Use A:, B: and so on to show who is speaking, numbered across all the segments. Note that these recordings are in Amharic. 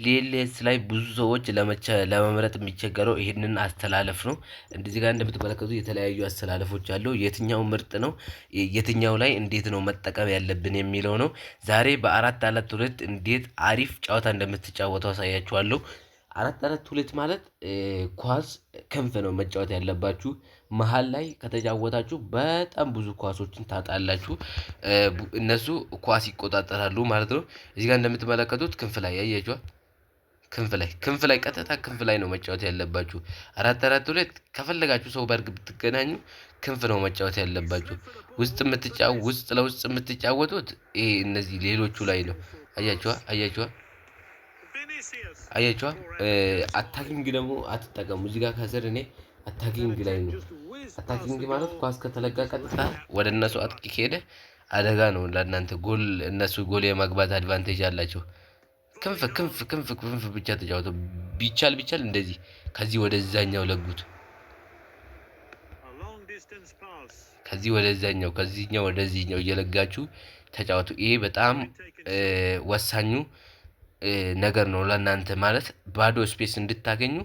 A: ሊኤልኤስ ላይ ብዙ ሰዎች ለመምረጥ የሚቸገረው ይህንን አስተላለፍ ነው። እንደዚህ ጋር እንደምትመለከቱ የተለያዩ አስተላለፎች አሉ። የትኛው ምርጥ ነው፣ የትኛው ላይ እንዴት ነው መጠቀም ያለብን የሚለው ነው። ዛሬ በአራት አራት ሁለት እንዴት አሪፍ ጨዋታ እንደምትጫወቱ አሳያችኋለሁ። አራት አራት ሁለት ማለት ኳስ ክንፍ ነው መጫወት ያለባችሁ። መሀል ላይ ከተጫወታችሁ በጣም ብዙ ኳሶችን ታጣላችሁ። እነሱ ኳስ ይቆጣጠራሉ ማለት ነው። እዚህ ጋር እንደምትመለከቱት ክንፍ ላይ ያያችኋል። ክንፍ ላይ ቀጥታ ክንፍ ላይ ነው መጫወት ያለባችሁ። አራት አራት ሁለት ከፈለጋችሁ ሰው በርግ ብትገናኙ ክንፍ ነው መጫወት ያለባችሁ። ውስጥ ለውስጥ የምትጫወቱት ይሄ እነዚህ ሌሎቹ ላይ ነው። አያችኋ አታኪንግ ደግሞ አትጠቀሙ። እዚህ ጋር ከስር እኔ አታኪንግ ላይ ነው። አታኪንግ ማለት ኳስ ከተለጋ ቀጥታ ወደ እነሱ አጥቂ ከሄደ አደጋ ነው ለእናንተ። እነሱ ጎል የማግባት አድቫንቴጅ አላቸው። ክንፍ ብቻ ተጫወቱ። ቢቻል እንደዚህ ከዚህ ወደዛኛው ለጉት። ከዚህ ወደዛኛው ከዚህኛው ወደዚህኛው እየለጋችሁ ተጫወቱ። ይሄ በጣም ወሳኙ ነገር ነው ለእናንተ ማለት ባዶ ስፔስ እንድታገኙ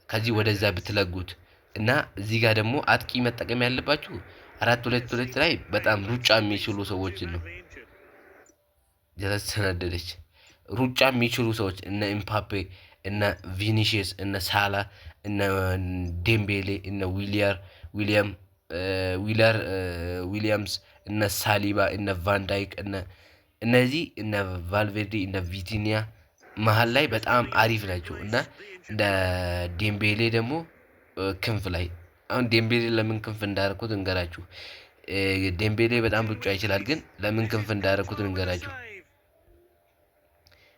A: ከዚህ ወደዛ ብትለጉት እና እዚህ ጋር ደግሞ አጥቂ መጠቀም ያለባችሁ አራት ሁለት ላይ በጣም ሩጫ የሚችሉ ሰዎችን ነው። ተሰናደደች ሩጫ የሚችሉ ሰዎች እነ ኢምፓፔ፣ እነ ቪኒሺየስ፣ እነ ሳላ፣ እነ ዴምቤሌ፣ እነ ዊሊያምስ፣ እነ ሳሊባ፣ እነ ቫንዳይክ፣ እነዚህ እነ ቫልቬርዲ፣ እነ ቪቲኒያ መሀል ላይ በጣም አሪፍ ናቸው እና እንደ ዴምቤሌ ደግሞ ክንፍ ላይ አሁን ዴምቤሌ ለምን ክንፍ እንዳደረኩት እንገራችሁ። ዴምቤሌ በጣም ሩጫ ይችላል፣ ግን ለምን ክንፍ እንዳደረኩት እንገራችሁ።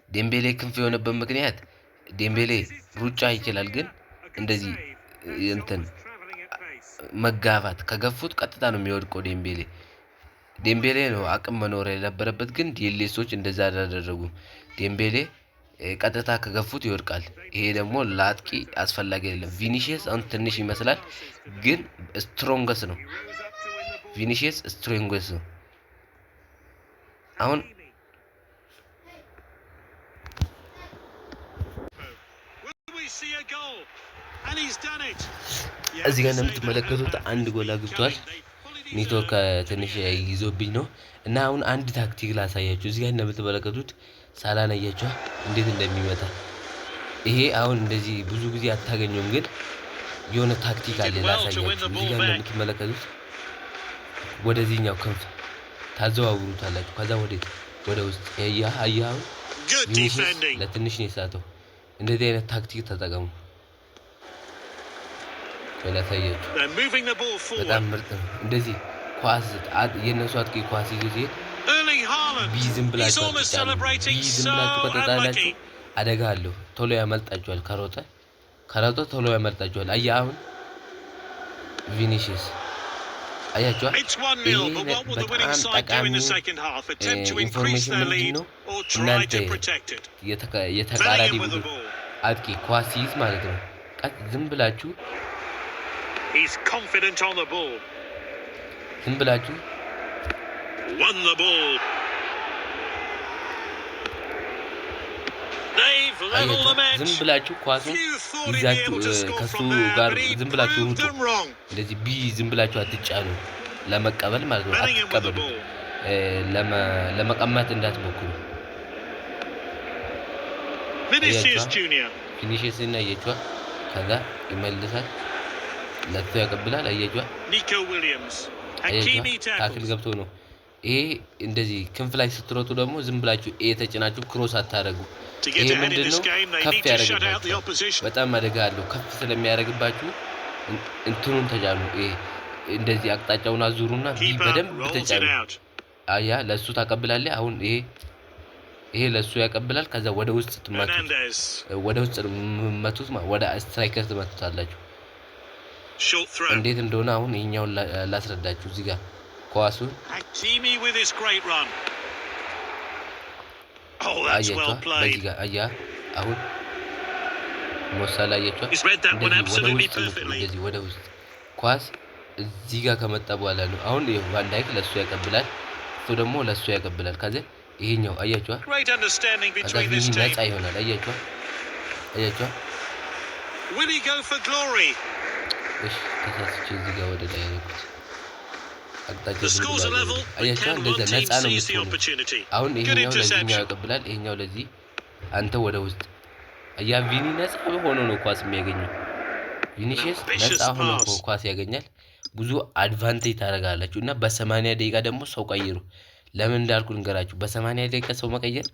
A: ዴምቤሌ ክንፍ የሆነበት ምክንያት ዴምቤሌ ሩጫ ይችላል፣ ግን እንደዚህ እንትን መጋፋት ከገፉት ቀጥታ ነው የሚወድቀው። ዴምቤሌ ነው አቅም መኖር የነበረበት፣ ግን ዲኤልኤሶች እንደዛ አላደረጉም። ዴምቤሌ ቀጥታ ከገፉት ይወድቃል። ይሄ ደግሞ ለአጥቂ አስፈላጊ አይደለም። ቪኒሺየስ አሁን ትንሽ ይመስላል፣ ግን ስትሮንገስ ነው። ቪኒሺየስ ስትሮንገስ ነው። አሁን እዚህ ጋር እንደምትመለከቱት አንድ ጎል አግብቷል። ኔትወርክ ትንሽ ይዞብኝ ነው እና አሁን አንድ ታክቲክ ላሳያችሁ። እዚህ ጋር እንደምትመለከቱት ሳላን አያችኋ እንዴት እንደሚመታ። ይሄ አሁን እንደዚህ ብዙ ጊዜ አታገኙም፣ ግን የሆነ ታክቲክ አለ ላሳያችሁ። እዚህ ጋር እንደምትመለከቱት ወደዚህኛው ክንፍ ታዘዋውሩታላችሁ። ከዛ ወደ ውስጥ አያው ቪኒሺየስ ለትንሽ ነው የሳተው። እንደዚህ አይነት ታክቲክ ተጠቀሙ። ላሳያችሁ በጣም ምርጥ ነው። እንደዚህ ኳስ የነሱ አጥቂ ኳስ ይዞ ሲሄድ ቢዝም ብላችሁ ከተጣላችሁ አደጋ አለው። ቶሎ ያመልጣችኋል። ከሮጠ ቶሎ ያመልጣችኋል። አሁን ቪኒሺየስ አያችኋ። ይሄ በጣም ጠቃሚ ኢንፎርሜሽን ምንድን ነው? እናንተ የተቃራኒ ቡድን አጥቂ ኳስ ሲይዝ ማለት ነው ዝም ብላችሁ ዝም ብላችሁ ኳሱን ይዛችሁ ከሱ ጋር ዝም ብላችሁ ሩጡ። እንደዚህ ዝም ብላችሁ አትጫኑ። ለመቀበል ማለት ነው አትቀበሉ። ለመቀማት እንዳትሞክሩ። ቪኒሺየስ እና አያችኋ ከዛ ይመልሳል። ለቶ ያቀብላል። አያችኋ ታክል ገብቶ ነው። ይሄ እንደዚህ ክንፍ ላይ ስትሮጡ ደግሞ ዝም ብላችሁ ተጭናችሁ ክሮስ አታረጉ። ይሄ ምንድነው ከፍ ያደርግባችሁ። በጣም አደጋ አለው። ከፍ ስለሚያደርግባችሁ እንትኑን ተጫኑ። ይሄ እንደዚህ አቅጣጫውን አዙሩና በደንብ ተጫኑ። ለሱ ታቀብላለህ። አሁን ይሄ ለሱ ያቀብላል። ከዛ ወደ ውስጥ ትመቱት ወደ ስትራይከር ትመቱታላችሁ። እንዴት እንደሆነ አሁን ይሄኛውን ላስረዳችሁ። እዚህ ጋር ኳሱን አያችኋ። በዚህ ጋር አሁን ሞሳላ አያችኋ። እንደዚህ ወደ ውስጥ ኳስ እዚህ ጋር ከመጣ በኋላ ነው አሁን ቫንዳይክ ለሱ ያቀብላል። እሱ ደግሞ ለሱ ያቀብላል። ከዛ ይሄኛው አያችኋ። ከዛ ቪኒ ነፃ ይሆናል። አያችኋ አያችሁ
B: Will he go for glory?
A: እሺ ተሳስቼ እዚህ ጋር ወደ ላይ ያልኩት አቅጣጫ
B: The scores are level.
A: አያችሁ
B: Can one
A: እንደዛ
B: team
A: ነፃ ነው
B: seize the
A: የምትሆነው
B: opportunity?
A: አሁን
B: Good
A: ይሄኛው ለዚህኛው
B: interception.
A: ያቀብላል ይሄኛው ለዚህ አንተ ወደ ውስጥ ያ ቪኒ ነፃ ሆኖ ነው ኳስ የሚያገኘው ቪኒሺየስ ነፃ ሆኖ ኳስ ያገኛል ብዙ አድቫንቴጅ ታደርጋላችሁ እና በ80 ደቂቃ ደግሞ ሰው ቀይሩ ለምን እንዳልኩ ልንገራችሁ በ80 ደቂቃ ሰው መቀየር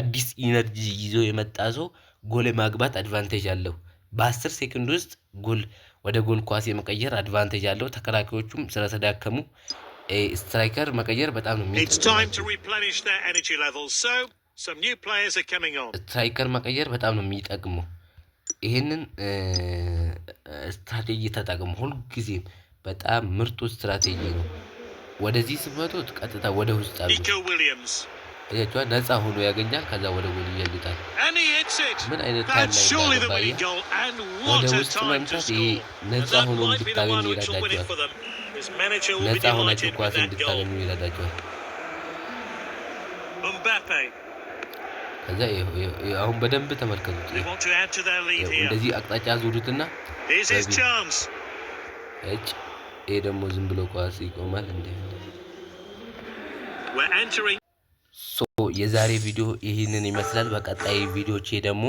A: አዲስ ኢነርጂ ይዞ የመጣ ሰው ጎል ማግባት አድቫንቴጅ አለው በ10 ሴኮንድ ውስጥ ጎል ወደ ጎል ኳስ የመቀየር አድቫንቴጅ አለው ተከራካዮቹም ስለተዳከሙ ስትራይከር መቀየር በጣም ነው
B: It's time to replenish their energy levels. So some new players are coming on.
A: ስትራይከር መቀየር በጣም ነው የሚጠቅመው ይሄንን ስትራቴጂ ተጠቅሙ ሁሉ ጊዜም በጣም ምርጡ ስትራቴጂ ነው ወደዚህ ስመጡት ቀጥታ ወደ ውስጥ አሉ
B: Nico Williams
A: አያችሁ ነፃ ሆኖ ያገኛል ከዛ ወደ ጎል ይያልጣል
B: and he hits it.
A: ምን አይነት
B: That's surely the
A: ታላቅ
B: winning goal and
A: ወደ
B: what a
A: ውስጥ
B: time to
A: መምጣት
B: score.
A: ነፃ
B: That
A: ሆኖ
B: might be the one
A: እንድታገኙ
B: which will win it for
A: ይረዳቸዋል
B: them. His manager will be
A: ነፃ ሆናችሁ
B: delighted with
A: ኳስ
B: that goal.
A: እንድታገኙ ይረዳቸዋል
B: Mbappe.
A: ከዛ አሁን በደንብ ተመልከቱት
B: They want to add to their lead here.
A: እንደዚህ አቅጣጫ ዙሩትና
B: Here's his chance.
A: እጭ ይሄ ደግሞ ዝም ብሎ ኳስ ይቆማል እንዴ
B: We're entering
A: የዛሬ ቪዲዮ ይሄንን ይመስላል በቀጣይ ቪዲዮቼ ደግሞ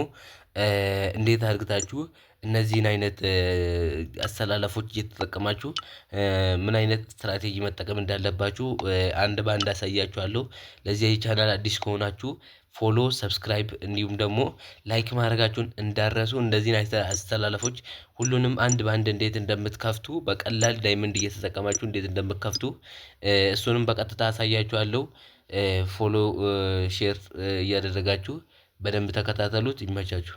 A: እንዴት አድርጋችሁ እነዚህን አይነት አሰላለፎች እየተጠቀማችሁ ምን አይነት ስትራቴጂ መጠቀም እንዳለባችሁ አንድ ባንድ አሳያችኋለሁ ለዚህ ቻናል አዲስ ከሆናችሁ ፎሎ ሰብስክራይብ እንዲሁም ደግሞ ላይክ ማድረጋችሁን እንዳረሱ እንደዚህ አይነት አስተላለፎች ሁሉንም አንድ ባንድ እንዴት እንደምትከፍቱ በቀላል ዳይመንድ እየተጠቀማችሁ እንዴት እንደምትከፍቱ እሱንም በቀጥታ አሳያችኋለሁ ፎሎ ሼር እያደረጋችሁ በደንብ ተከታተሉት ይመቻችሁ